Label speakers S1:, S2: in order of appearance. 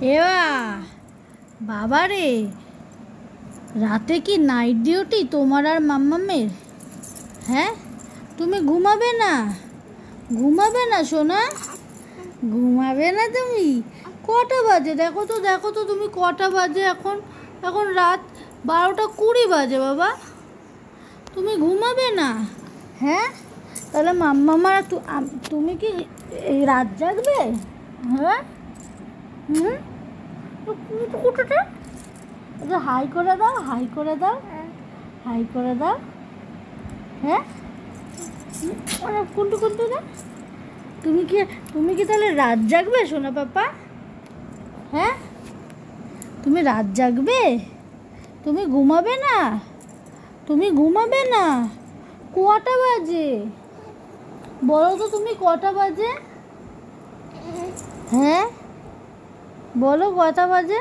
S1: এবা বাবা রে, রাতে কি নাইট ডিউটি তোমার আর মাম্মামের? হ্যাঁ, তুমি ঘুমাবে না? ঘুমাবে না সোনা? ঘুমাবে না তুমি? কটা বাজে দেখো তো, দেখো তো তুমি কটা বাজে এখন? এখন রাত 12টা 20 বাজে বাবা। তুমি ঘুমাবে না? হ্যাঁ, তাহলে মাম্মামার তুমি কি এই রাত জাগবে? হ্যাঁ, হুম, কুটুটা হাই করে দাও, হাই করে দাও, হাই করে দাও। হ্যাঁ, কুন্টু কুন্টু না, তুমি কি তাহলে রাত জাগবে সোনা পাপা? হ্যাঁ, তুমি রাত জাগবে? তুমি ঘুমাবে না? তুমি ঘুমাবে না? কটা বাজে বলো তো, তুমি কটা বাজে? হ্যাঁ, বলো কটা বাজে?